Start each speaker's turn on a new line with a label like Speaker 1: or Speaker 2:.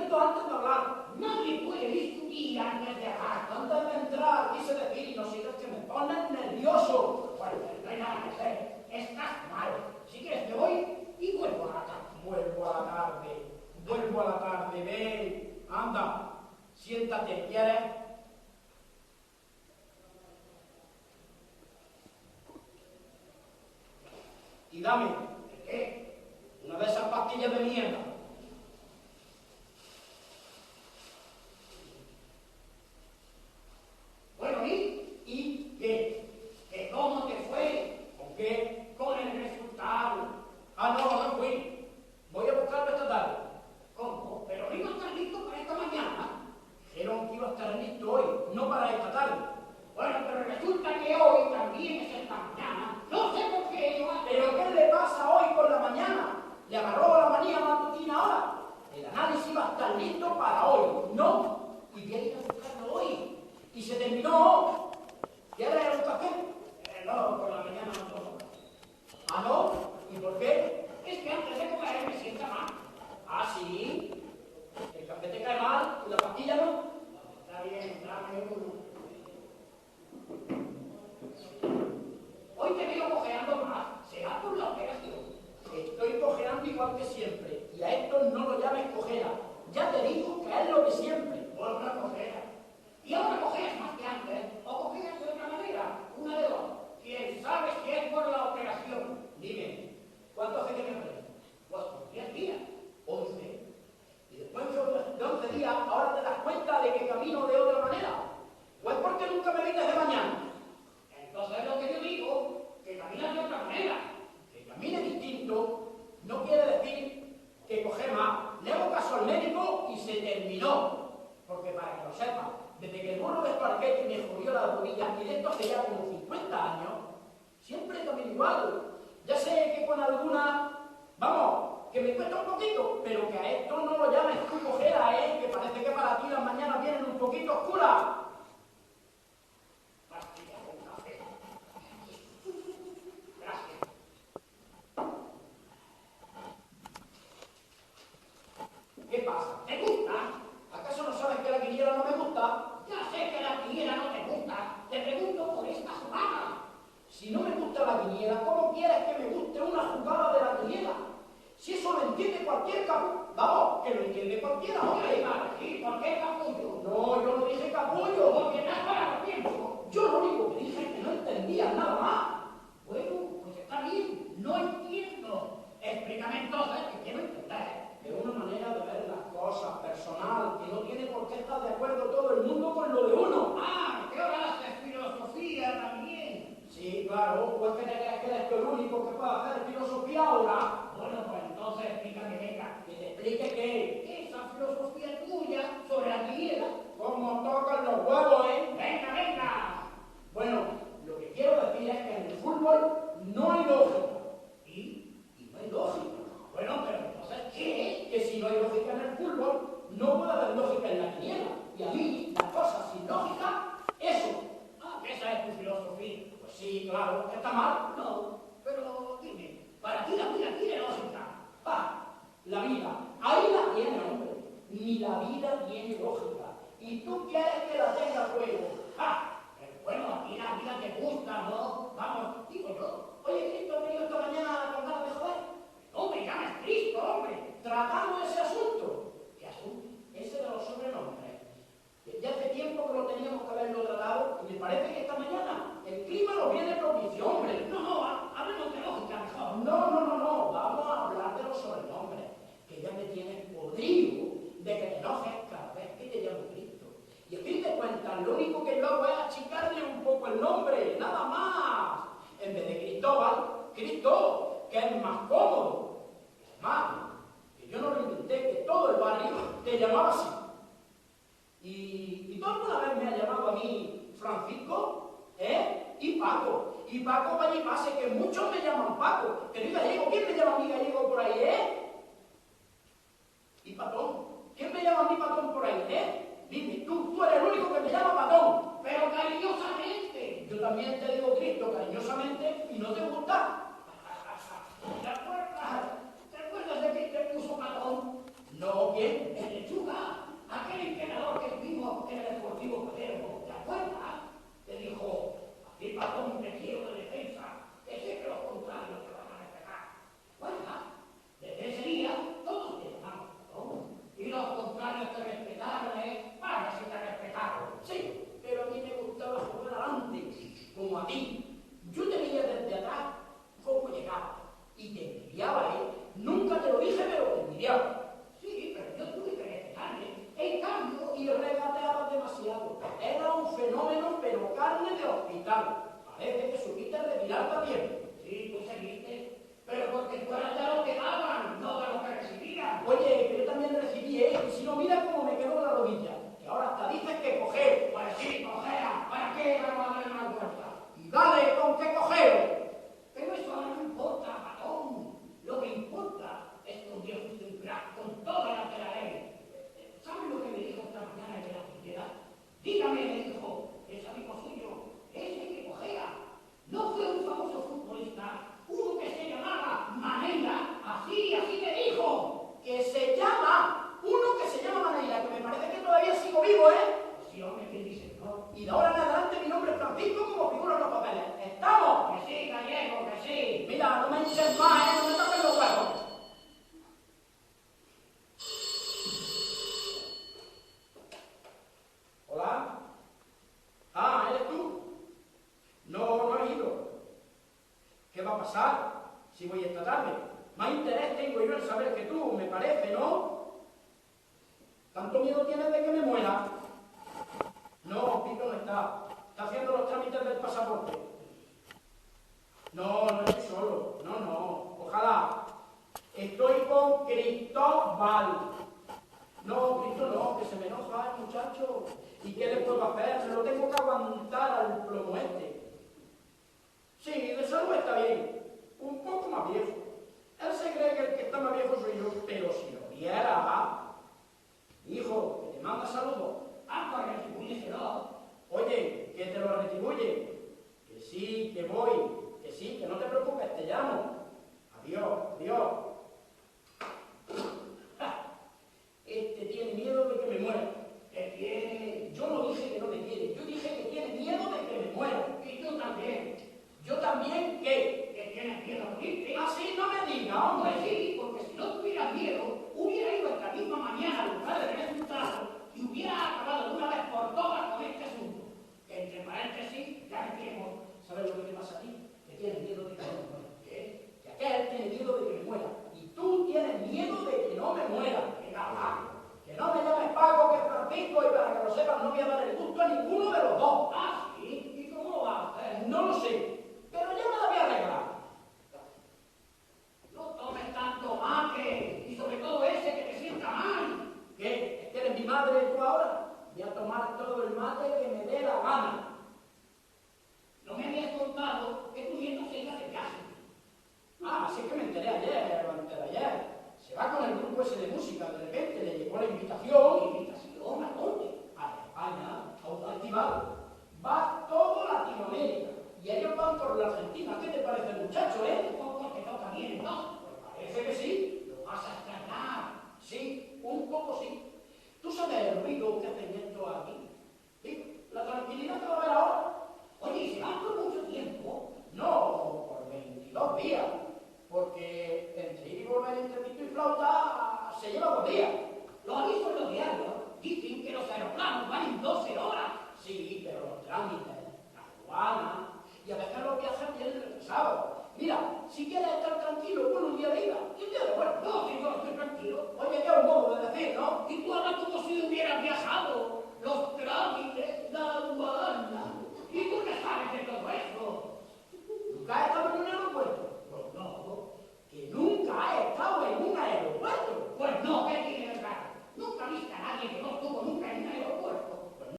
Speaker 1: momento antes de hablar. Nadie puede discutir antes de hablar. Antes de entrar, quise decir, y no sigas que me pones nervioso. Bueno, no hay nada que hacer. Estás mal. Si quieres, me voy y vuelvo a la tarde. Vuelvo a la tarde, ven. Anda, siéntate, ¿quieres? Y dame, ¿qué? Una de esas pastillas de mierda. Bueno, ¿y qué? ¿Que cómo te fue? ¿Con qué? Con el resultado. Ah, no fui. Voy a buscarlo esta tarde. ¿Cómo? ¿Pero no iba a estar listo para esta mañana? Dijeron que iba a estar listo hoy, no para esta tarde. Bueno, pero resulta que hoy también es esta mañana. No sé por qué no hace. ¿Pero qué le pasa hoy por la mañana? ¿Le agarró la manía matutina ahora? El análisis iba a estar listo para hoy, ¿no? Y voy a ir a buscarlo hoy. Y se terminó. ¿Quieres un café? No, por la mañana no tomo. ¿Ah, no? ¿Y por qué? Es que antes de comer me sienta mal. ¿Ah, sí? ¿El café te cae mal y la pastilla no? Está bien, dame uno. Hoy te veo cojeando más. ¿Será por la operación? Estoy cojeando igual que siempre. Y a esto no lo llames cojera. Ya te digo que es lo de siempre. Por una cojera. Y ahora cojeas más que antes. O cojeas de otra manera. Una de dos. ¿Quién sabe si es por la operación? Dime, ¿cuánto hace que me operen? Pues 10 días. 11. Y después de 11 días, ahora te das cuenta de que camino de otra manera. ¿O es porque nunca me vienes de mañana? Entonces es lo que yo digo, que caminas de otra manera. Que camine distinto no quiere decir que coge más. Le hago caso al médico y se terminó. Porque para que lo sepa, desde que el burro de Esparquete me jodió la rodilla, y de esto hace ya como 50 años, siempre camino igual. Ya sé que con alguna, vamos, que me cuesta un poquito, pero que a esto no lo llames tú cojera, que parece que para ti las mañanas vienen un poquito oscuras. ¿Qué pasa? ¿Te gusta? ¿Acaso no sabes que la quiniela no me gusta? Ya sé que la quiniela no te gusta. Te pregunto por esta jugada. Si no me gusta la quiniela, ¿cómo quieres que me guste una jugada de la quiniela? Si eso lo entiende cualquier capullo. Vamos, que lo entiende cualquiera, hombre. Sí, ¿por qué capullo? No, yo no dije capullo. Porque no has parado tiempo. Yo lo único que dije es que no entendía nada más. Bueno, pues está bien. No entiendo. Explícame entonces, que quiero entender. Es una manera de ver las cosas, personal, que no tiene por qué estar de acuerdo todo el mundo con lo de uno. Ah, que ahora haces filosofía también. Sí, claro, pues que te crees que eres tú el único que puede hacer filosofía ahora. Bueno, pues entonces explícame, venga. Que te explique qué. Esa filosofía tuya sobre la quiniela. Como tocan los huevos, ¿eh? Venga, venga. Bueno, lo que quiero decir es que en el fútbol no hay lógica. ¿Y no hay lógica? Bueno, pero entonces, ¿qué? Que si no hay lógica en el fútbol, no puede haber lógica en la quiniela. Y a mí, las cosas sin lógica, eso. Ah, que esa es tu filosofía. Pues sí, claro, ¿está mal? No, pero dime, para ti la vida tiene lógica. Ah, la vida, ahí la tiene, hombre. Ni la vida tiene lógica. Y tú quieres que la tenga luego. Ah, pero bueno, a ti la vida te gusta, ¿no? Vamos, digo yo. Oye, Cristo ha venido esta mañana con ganas de joder. No me llames Cristo, hombre. Tratando ese asunto. ¿Qué asunto? Ese de los sobrenombres. Ya hace tiempo que lo teníamos que haberlo tratado y me parece que esta mañana el clima lo viene propicio, hombre. No, hablemos de lógica mejor. No. Vamos a hablar de los sobrenombres. Que ya me tienes podrido de que te enojes cada vez que te llamo Cristo. Y a fin de cuentas, lo único que yo hago es achicarle un poco el nombre, nada más. En vez de Cristóbal, Cristo, que es más cómodo. Es más, que yo no lo inventé, que todo el barrio te llamaba así. ¿Y tú alguna vez me has llamado a mí Francisco? Y Paco. Y Paco vaya y pase, que muchos me llaman Paco. Que no gallego. ¿Quién me llama a mí gallego por ahí, Y Patón. ¿Quién me llama a mí Patón por ahí, Dime, tú eres el único que me llama Patón. Pero cariñosamente. Yo también te digo Cristo cariñosamente y no te gusta. ¿Te acuerdas de que te puso Patón? No, ¿quién? El lechuga. demasiado. Era un fenómeno, pero carne de hospital. Parece que supiste retirar también.
Speaker 2: Sí, tú seguiste, pero porque tú eras de los que daban, no de los que recibían.
Speaker 1: Oye, que yo también recibí, y si no, mira cómo me quedó la rodilla. Que ahora hasta dices que coger.
Speaker 2: Pues sí, cojea, ¿para qué vamos a darle una vuelta?
Speaker 1: Y dale, ¿con qué coger?
Speaker 2: Pero eso ahora no importa, patrón. Lo que importa es que un día fuiste un crack con todas las de la ley. ¿Sabes lo que me dijo esta mañana de la propiedad? Dígame, me dijo, es amigo suyo, ese que cojea. No fue un famoso futbolista, uno que se llamaba Maneira, así me dijo.
Speaker 1: Que se llama, uno que se llama Maneira, que me parece que todavía sigo vivo, ¿eh?
Speaker 2: Sí, hombre, ¿quién dice no?
Speaker 1: Y de ahora en adelante mi nombre es Francisco como figura en los papeles. ¿Estamos?
Speaker 2: Que sí, gallego, que sí.
Speaker 1: Mira, no me hinches más, ¿eh? No me tapes los huevos. ¿Hola? Ah, ¿eres tú? No, no he ido. ¿Qué va a pasar si voy esta tarde? Más interés tengo yo en saber que tú, me parece, ¿no? ¿Tanto miedo tienes de que me muera? No, Pico no está. Está haciendo los trámites del pasaporte. No, no estoy solo. No. Ojalá. Estoy con Cristóbal. No, Cristo no, que se me enoja el muchacho. ¿Y qué le puedo hacer? Me lo tengo que aguantar al plomo este. Sí, de salud está bien. Un poco más viejo. Él se cree que el que está más viejo soy yo, pero si lo viera... Hijo, que te manda saludos.
Speaker 2: Ah, pues retribúyeselo.
Speaker 1: Oye, que te lo retribuye. Que sí, que voy. Que sí, que no te preocupes, te llamo. Adiós. Este tiene miedo de que me muera.
Speaker 2: ¿Qué quiere?
Speaker 1: Yo no dije que no me quiere, yo dije que tiene miedo de que me muera.
Speaker 2: Y tú también.
Speaker 1: Yo también, ¿qué?
Speaker 2: Que tienes miedo a morirte.
Speaker 1: Así no me diga,
Speaker 2: Hombre,
Speaker 1: hombre.
Speaker 2: sí, porque si no tuvieras miedo, hubiera ido esta misma mañana al lugar del resultado y hubiera acabado de una vez por todas con este asunto. Que entre paréntesis, ya decimos,
Speaker 1: ¿Sabes lo que te pasa a ti? Que tienes miedo de que no me muera.
Speaker 2: ¿qué?
Speaker 1: Que aquel tiene miedo de que me muera. Y tú tienes miedo de que no me muera.
Speaker 2: Venga, va.
Speaker 1: Que no me llames Paco, que es Francisco, y para que lo sepas no voy a dar el gusto a ninguno de los dos.
Speaker 2: Ah, sí, ¿y cómo lo vas a hacer?
Speaker 1: No lo sé, pero ya me la voy a arreglar.
Speaker 2: No tomes tanto mate, y sobre todo ese que te sienta mal.
Speaker 1: ¿Qué? ¿Es que eres mi madre tú ahora? Voy a tomar todo el mate que me dé la gana.
Speaker 2: No me habías contado que tu nieto se iba de viaje.
Speaker 1: Ah, sí que me enteré ayer, o antes de ayer. Se va con el grupo ese de música, de repente le llegó la invitación.
Speaker 2: ¿Invitación a dónde?
Speaker 1: A España, a un festival. Va todo Latinoamérica. Y ellos van por la Argentina. ¿Qué te parece el muchacho,
Speaker 2: Un poco te toca bien, ¿no?
Speaker 1: Pues parece que sí.
Speaker 2: Lo vas a extrañar.
Speaker 1: Sí, un poco sí. ¿Tú sabes el ruido que hacen esto aquí? ¿Sí? La tranquilidad que va a haber ahora.
Speaker 2: Oye, ¿y se van por mucho tiempo?
Speaker 1: No, por 22 días. Porque entre ir y volver entre pito y flauta se lleva 2 días.
Speaker 2: Lo aviso en los diarios. Dicen que los aeroplanos van en 12 horas.
Speaker 1: Sí, pero los trámites, la aduana, y a veces los viajes vienen retrasados. Mira, si quieres estar tranquilo, pon un día de ida y un día de vuelta.
Speaker 2: No, si yo estoy tranquilo.
Speaker 1: Oye, que es un modo de decir, ¿no?
Speaker 2: Y tú hablas como si hubieras viajado. Los trámites, la aduana. ¿Y tú qué sabes de